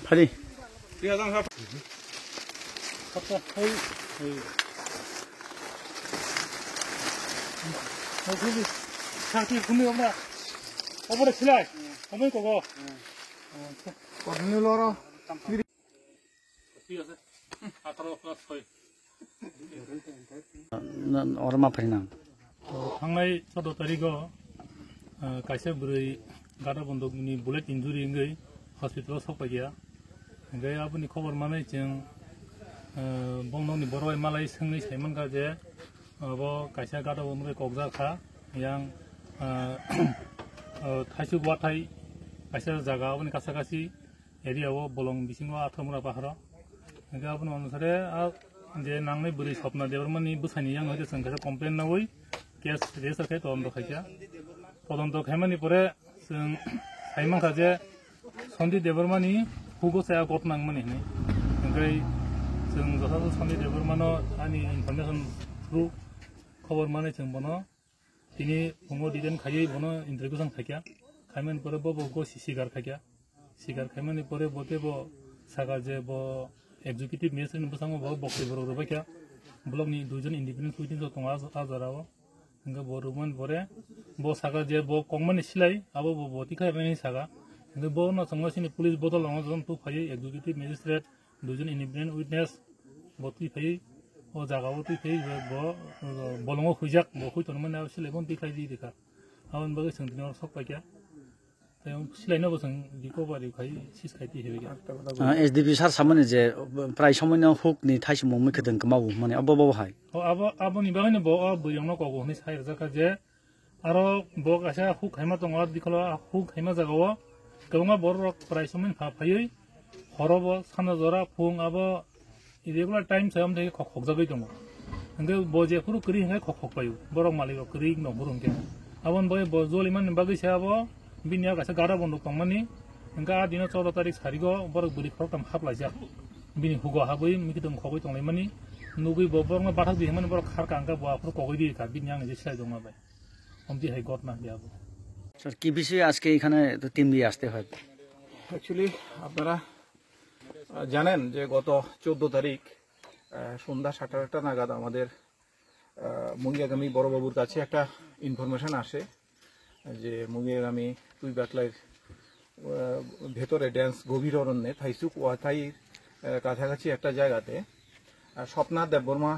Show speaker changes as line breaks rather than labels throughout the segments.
ফারি
সাথী ঘুমি আমরা ওপরে ছিলাই সময় কব
কর্নেল ওরা
ঠিক আছে 18+6
어르마 파리나
थांनाय 14 तारिखआव कायसे बुरै गादा बन्दकनि बुलेट इन्जुरि इंगै हस्पिटालाव सफायगैया ओमफ्राय आबुनि खबर माने जों बंनंनि बर'य मालाय सोंनै सायमोन गाजे अब कायसे गादा बन्दक कक्जाखा yang थाइसु गुवाथाय कायसे जागा आबुनि कासाकासि एरियाव bolong बिसिङाव आथमरा पाहाराव ओमफ्राय आबुनि अनुसारे जे नांनाय बुरै सपना देवरमाननि बोसायनि yang हयতো जों कायसे कमप्लेन नावै केस रेजिस्टार खाय तदন্ত खायजा तदন্ত खायमानि परे जों सायमानखा जे सन्दीप देवरमाननि हुगसाया गतनांमोन हिनै ओमफ्राय जों जथाथ' सन्दीप देवरमानो आंनि इनफरमेसन थ्रु खबर माने जों बनो दिनै फुङाव डिटेन खायै बनो इन्ट्रोगेसन खायजा खायमानि परे बबो सिगार खायजा सिगार खायमानि परे बतेबो सागा जे ब एक्जिक्यूटिव मेजिस्ट्रेटनि बसाङाव बक्तिबर रबायखा ब्लकनि दुइजन इन्डिपेन्डेन्ट उइटनेस दङ आजाराव ओंगा बरुमन बरे ब सागा जे ब कंमानि सिलाय आबो ब बतिखायनि सागा ओंगा ब न संगासिनि पुलिस बदल लङ जन तु फायै एक्जिक्यूटिव मेजिस्ट्रेट दुइजन इन्डिपेन्डेन्ट उइटनेस बति फायै ओ जागाव तु फायै ब बलङो खुइजाक ब खुइतनमन आव सिलाय बन तिखाय दि देखा आवन बगे सोंदिनो सपायका सिलायनो बसं दिको बारि खाय सिस खायति हेबेगा
एसडिपि सार सामने जे प्राय समयनो हुकनि थाइसु ममै खदों मावो माने अब हाय
आबनि बागैनो ब बयंनो कगो हनि साइर जाका जे आरो ब कासा हुक खायमा दङ दिखला हुक खायमा जागाव गोबां बर प्राय समयनो फाफायै हरब साना जरा फुं आब इरेगुलार टाइम सायाम दे खखजाबै दङ ओंगे ब जे फुरु करि हाय खखपायु बरक मालिक करि न बुरुंके आबन बय ब जलिमान बागै सायाबो बिनिया कासा गारा बन्दक दंमानि ओंगा दिना 14 तारिख सारिगो बरक बुरि खरतम हाबलायजा बिनि हुगो हाबै मिखिदम खगै दंलायमानि नुगै बबरनो बाथा दिहमान बर खारका आंगा बाफोर कगै দি का बिनि आं जे सिलाय दङ बाय हमदि हाय गट ना दियाबो
স্যার কি বিষয়ে আজকে এখানে তো টিম দিয়ে আসতে হয়
অ্যাকচুয়ালি আপনারা জানেন যে গত 14 তারিখ সন্ধ্যা 7:30 নাগাদ আমাদের মুঙ্গিয়াগামী বড়বাবুর কাছে একটা ইনফরমেশন আসে যে মুঙ্গিয়াগামী তুই বাকলাইর ভেতরে ড্যান্স গভীর অরণ্যে থাইসুক ওয়াথাইর কাছাকাছি একটা জায়গাতে স্বপ্না দেববর্মা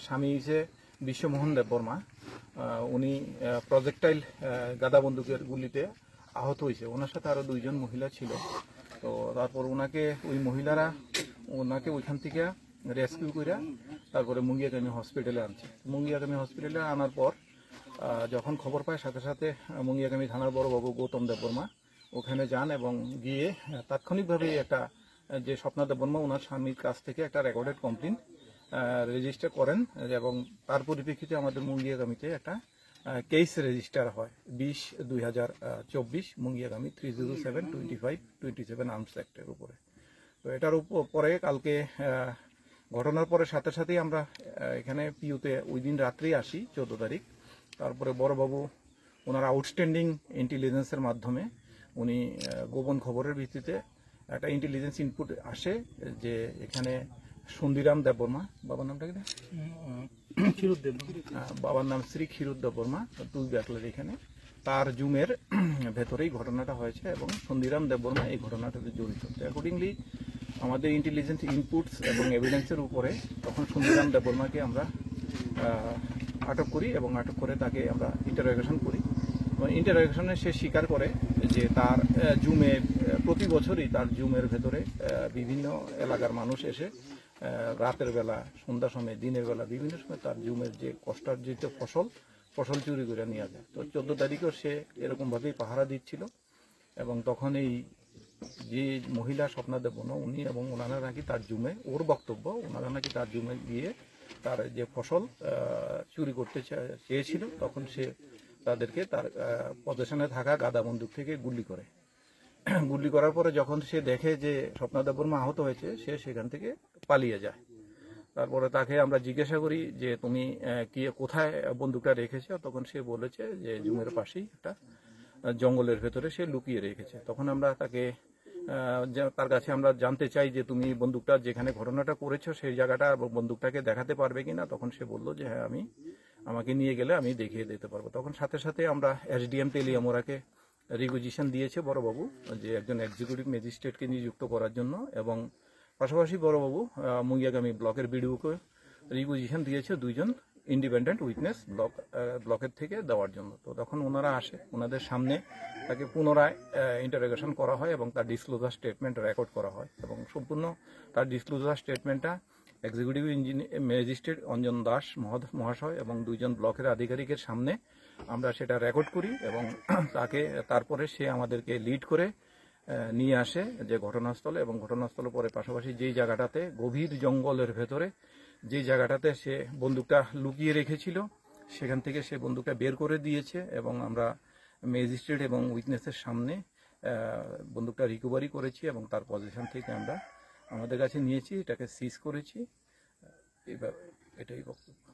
স্বামী হিসেবে বিশ্বমোহন দেববর্মা উনি প্রজেক্টাইল গাদা বন্দুকের গুলিতে আহত হয়েছে ওনার সাথে আরো দুইজন মহিলা ছিল তো তারপর ওনাকে ওই মহিলারা ওনাকে ওইখান থেকে রেস্কিউ করে তারপরে মুঙ্গিয়াগামী হসপিটালে আনছে মুঙ্গিয়াগামী হসপিটালে আনার পর যখন খবর পায় সাথে সাথে মুঙ্গিয়াগামী থানার বড়বাবু গৌতম দেববর্মা ওখানে যান এবং গিয়ে তাৎক্ষণিকভাবে একটা যে স্বপ্না দেববর্মা ওনার স্বামীর কাছ থেকে একটা রেকর্ডেড কমপ্লেন রেজিস্টার করেন এবং তার পরিপ্রেক্ষিতে আমাদের মুঙ্গিয়াগামীতে একটা কেস রেজিস্টার হয় 20/2024 মুঙ্গিয়াগামী 307/25/27 আর্মস অ্যাক্টের উপরে তো এটার উপরে কালকে ঘটনার পরে সাথে সাথেই আমরা এখানে পিউতে ওই দিন রাত্রেই আসি 14 তারিখ তারপরে বড়বাবু ওনার আউটস্ট্যান্ডিং ইন্টেলিজেন্সের মাধ্যমে উনি গোপন খবরের ভিত্তিতে একটা ইন্টেলিজেন্স ইনপুট আসে যে এখানে সন্দিরাম দেববর্মা বাবার নামটা কি বাবার নাম শ্রী ক্ষীরোদ দেববর্মা তুই ব্যাকলার এখানে তার জুমের ভেতরেই ঘটনাটা হয়েছে এবং সন্দিরাম দেববর্মা এই ঘটনাটাতে জড়িত অ্যাকর্ডিংলি আমাদের ইন্টেলিজেন্স ইনপুটস এবং এভিডেন্সের উপরে তখন সন্দিরাম দেববর্মাকে আমরা আটক করি এবং আটক করে তাকে আমরা ইন্টারোগেশন করি এবং ইন্টারোগেশনে সে স্বীকার করে যে তার জুমে প্রতি বছরই তার জুমের ভেতরে বিভিন্ন এলাকার মানুষ এসে রাতের বেলা সন্ধ্যার সময় দিনের বেলা বিভিন্ন সময় তার জুমের যে কষ্টার্জিত ফসল চুরি করে নিয়ে যায় তো 14 তারিখেও সে এরকমভাবেই পাহারা দিচ্ছিল এবং তখন এই যে মহিলা স্বপ্না দেববর্মা উনি এবং ওনারা নাকি তার জুমে ওর বক্তব্য ওনারা নাকি তার জুমে গিয়ে তার যে ফসল চুরি করতে চেয়েছিল তখন সে তাদেরকে তার পজিশনে থাকা গাদা বন্দুক থেকে গুলি করার পরে যখন সে দেখে যে স্বপ্না দেববর্মা আহত হয়েছে সে সেখান থেকে পালিয়ে যায় তারপরে তাকে আমরা জিজ্ঞাসা করি যে তুমি কি কোথায় বন্দুকটা রেখেছো, তখন সে বলেছে যে জুমের পাশেই একটা জঙ্গলের ভেতরে সে লুকিয়ে রেখেছে। তখন আমরা তাকে তার কাছে আমরা জানতে চাই যে তুমি বন্দুকটা যেখানে ঘটনাটা করেছো সেই জায়গাটা এবং বন্দুকটাকে দেখাতে পারবে কিনা। তখন সে বলল যে হ্যাঁ, আমাকে নিয়ে গেলে আমি দেখিয়ে দিতে পারবো। তখন সাথে সাথে আমরা এসডিএম তেলিয়ামোড়াকে রিকুইজিশন দিয়েছে বড়বাবু যে একজন এক্সিকিউটিভ ম্যাজিস্ট্রেটকে নিযুক্ত করার জন্য, এবং পাশাপাশি বড়বাবু মুঙ্গিয়াগামী ব্লকের বিডিওকে রিকুইজিশন দিয়েছে 2 জন ইন্ডিপেন্ডেন্ট উইটনেস ব্লকের থেকে দেওয়ার জন্য। তো তখন ওনারা আসে, ওনাদের সামনে তাকে পুনরায় ইন্টারোগেশন করা হয় এবং তার ডিসক্লোজার স্টেটমেন্ট রেকর্ড করা হয়, এবং সম্পূর্ণ তার ডিসক্লোজার স্টেটমেন্টটা এক্সিকিউটিভ ম্যাজিস্ট্রেট অঞ্জন দাস মহাশয় এবং 2 জন ব্লকের আধিকারিকের সামনে আমরা সেটা রেকর্ড করি, এবং তারপরে সে আমাদেরকে লিড করে নিয়ে আসে যে ঘটনাস্থলে, এবং ঘটনাস্থলে পরে পাশাপাশি যেই জায়গাটাতে গভীর জঙ্গলের ভেতরে যেই জায়গাটাতে সে বন্দুকটা লুকিয়ে রেখেছিল সেখান থেকে সে বন্দুকটা বের করে দিয়েছে, এবং আমরা ম্যাজিস্ট্রেট এবং উইটনেসের সামনে বন্দুকটা রিকভারি করেছি এবং তার পজিশন থেকে আমরা আমাদের কাছে নিয়েছি, এটাকে সিজ করেছি। এটাই বক্তব্য।